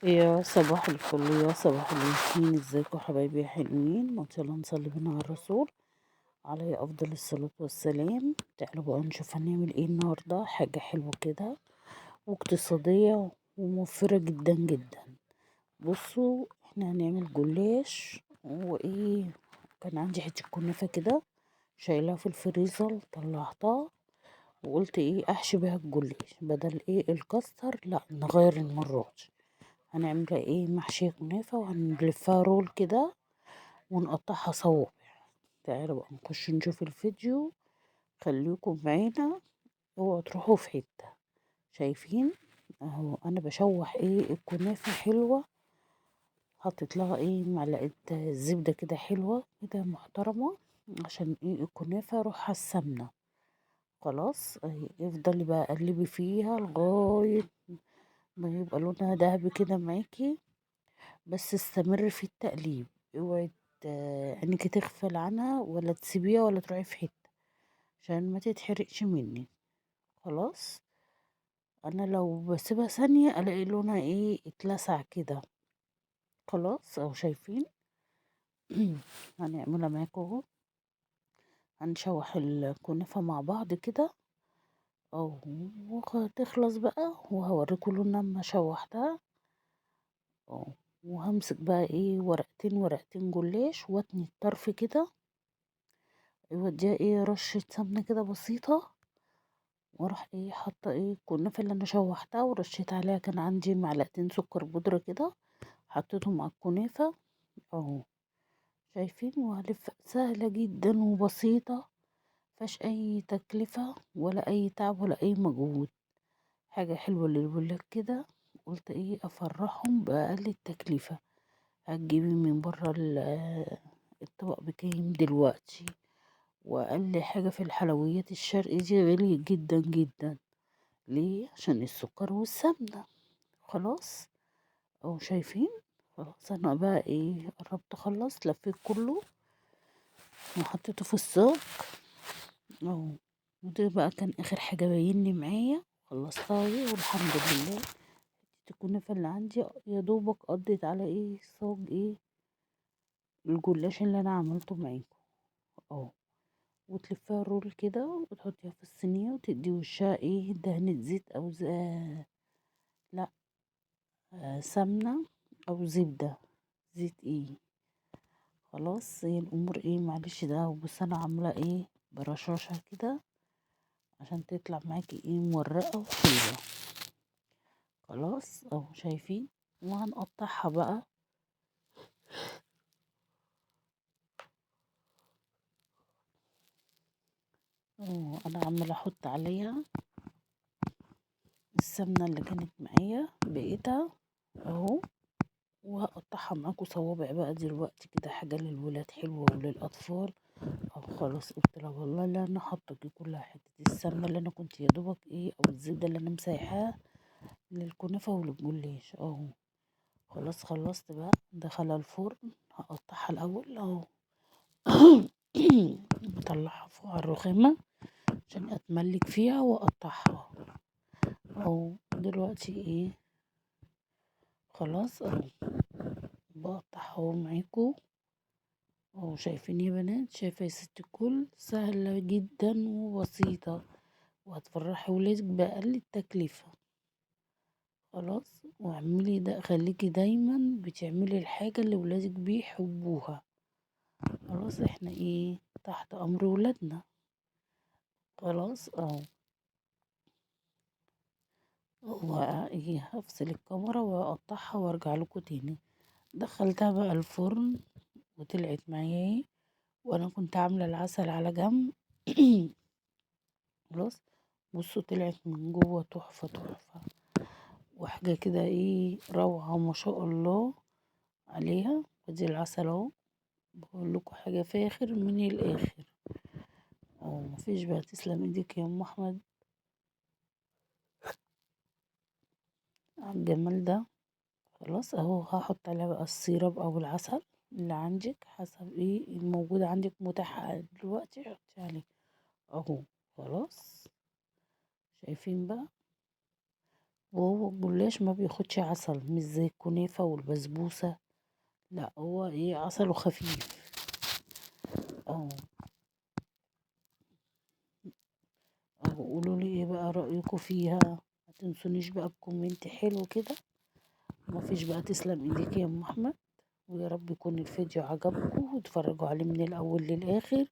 يا صباح الفل، يا صباح الياسمين، ازيكم حبايبي يا حلوين؟ ما يلا نصلي بينا على الرسول عليه افضل الصلاة والسلام. تعالوا بقى نشوف هنعمل ايه النهارده، حاجة حلوة كده واقتصادية وموفرة جدا جدا. بصوا، احنا هنعمل جلاش وايه. كان عندي حتة كنافة كده شايلها في الفريزر، طلعتها وقلت ايه احشي بيها الجلاش بدل ايه الكاستر. لا نغير المرة دي. هنعمل ايه محشية كنافة وهنلفها رول كده ونقطعها صوابع. تعالوا بقى نخش نشوف الفيديو، خليكم معانا، اوعوا تروحوا في حتة. شايفين اهو انا بشوح ايه الكنافة حلوة، حطيت لها ايه معلقة زبدة كده حلوة كده محترمة عشان ايه الكنافة روحها السمنة. خلاص اهي افضلي بقى قلبي فيها لغاية ما يبقى لونها دهبي كده معاكي، بس استمر في التقليب. اوعي انك تغفل عنها ولا تسيبيها ولا تروحي في حتة عشان ما تتحرقش مني. خلاص انا لو بسيبها ثانية الاقي لونها ايه اتلسع كده. خلاص اهو شايفين. هنعملها معاكم اهو، هنشوح الكنافة مع بعض كده اهو وتخلص بقى، وهوريكم لونها اما شوحتها اهو. وهمسك بقى ايه ورقتين ورقتين جلاش واتني الطرف كده، يوديها ايه رشة سمنة كده بسيطة، واروح ايه حاطة ايه الكنافة اللي انا شوحتها ورشيت عليها. كان عندي معلقتين سكر بودرة كده حطيتهم على الكنافة اهو. شايفين؟ وهلف سهلة جدا وبسيطة، مفيهاش اي تكلفة ولا اي تعب ولا اي مجهود. حاجة حلوة للولاد كده، قلت ايه افرحهم بأقل التكلفة. هتجيبي من بره الطبق بكام دلوقتي؟ واقل حاجة في الحلويات الشرقي دي غالية جدا جدا. ليه؟ عشان السكر والسمنة. خلاص اهو شايفين. خلاص انا بقى ايه قربت اخلص، لفيت كله وحطيته في الصاج اهو. وده بقى كان اخر حاجة باينلي معايا، خلصتها اهي والحمد لله. الكنافة اللي عندي يا دوبك قضيت على ايه صاج ايه الجلاش اللي انا عملته معاكم اهو. وتلفيها رول كده وتحطيها في الصينية وتدي وشها ايه دهنة زيت او لا سمنة او زبدة، زيت ايه. خلاص هي الامور ايه معلش ده، بس انا عاملة ايه برشاشة كده عشان تطلع معاكي ايه مورقة وحلوة. خلاص اهو شايفين. وهنقطعها بقى اهو. انا عمالة احط عليها السمنة اللي كانت معايا بقيتها اهو. وهقطعها معاكم صوابع بقى دلوقتي كده، حاجة للولاد حلوة وللأطفال. أو خلاص قلت لها والله لا أنا حاطة دي كلها حتة السمنة اللي أنا كنت يا دوبك إيه أو الزبدة اللي أنا مسيحاها للكنافة وللجلاش أهو. خلاص خلصت بقى دخلها الفرن. هقطعها الأول أهو. بطلعها فوق على الرخامة عشان أتملك فيها وأقطعها أهو. دلوقتي إيه خلاص أهو بقطعها أهو معاكم اهو. شايفين يا بنات؟ شايفة يا ست الكل؟ سهلة جدا وبسيطة وهتفرحي ولادك بأقل التكلفة. خلاص واعملي ده، خليكي دايما بتعملي الحاجة اللي ولادك بيحبوها. خلاص احنا ايه تحت امر ولادنا. خلاص اهو. هو ايه هفصل الكاميرا واقطعها وارجع لكم تاني. دخلتها بقى الفرن وطلعت معايا ايه، وانا كنت عاملة العسل على جنب. خلاص بصوا طلعت من جوه تحفة تحفة وحاجة كده ايه روعة ما شاء الله عليها. ودي العسل اهو، بقول لكم حاجة فاخر من الاخر اهو. مفيش بقى، تسلم ايديك يا ام احمد على الجمال ده. خلاص اهو هحط عليها بقى السيرب او العسل اللي عندك حسب ايه الموجود عندك متاح دلوقتي حطي عليه اهو. خلاص شايفين بقى؟ وهو الجلاش ما بياخدش عسل مش زي الكنافة والبسبوسة، لا هو ايه عسله خفيف. اه قولوا لي ايه بقى رأيكم فيها، ما تنسونيش بقى بكومنت حلو كده. ما فيش بقى، تسلم ايديك يا ام احمد. ويا رب يكون الفيديو عجبكم وتفرجوا عليه من الاول للاخر،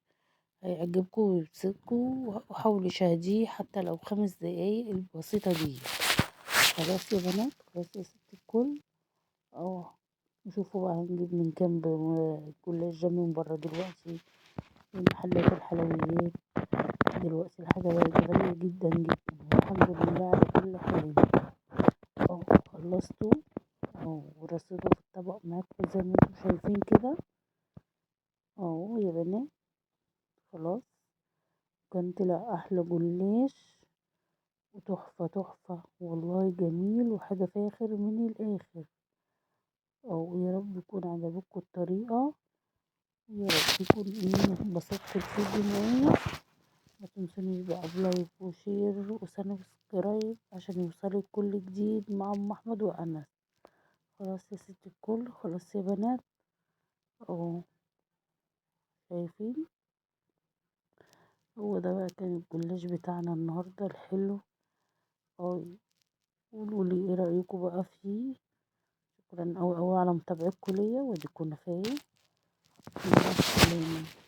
هيعجبكم ويبسطكم، وحاولوا شاهديه حتى لو 5 دقايق البسيطة دي. خلاص يا بنات، خلاص يا ست الكل. اه نشوفوا بقى هنجيب من كام الجلاش ده من بره دلوقتي من محلات الحلويات. دلوقتي الحاجة بقت غالية جدا جدا، والحمد لله على كل حال. اه خلصته، ورصيته في الطبق معاكم زي ما انتم شايفين كده. يا بنات خلاص، كان طلع احلى جلاش وتحفة تحفة والله، جميل وحاجة فاخر من الاخر. يا رب يكون عجبتكم الطريقة، يا رب يكون انبسطتوا الفيديو معايا. ما تنسونيش بقى بلايك وشير وسبسكرايب عشان يوصلك كل جديد مع ام احمد وانس. خلاص يا ست الكل، خلاص يا بنات. اه شايفين، هو ده بقى كان الجلاش بتاعنا النهارده الحلو. اه قولوا لي ايه رايكم بقى فيه. شكرا اوي اوي على متابعتكم ليا، ودي كنا فيا. مع السلامة.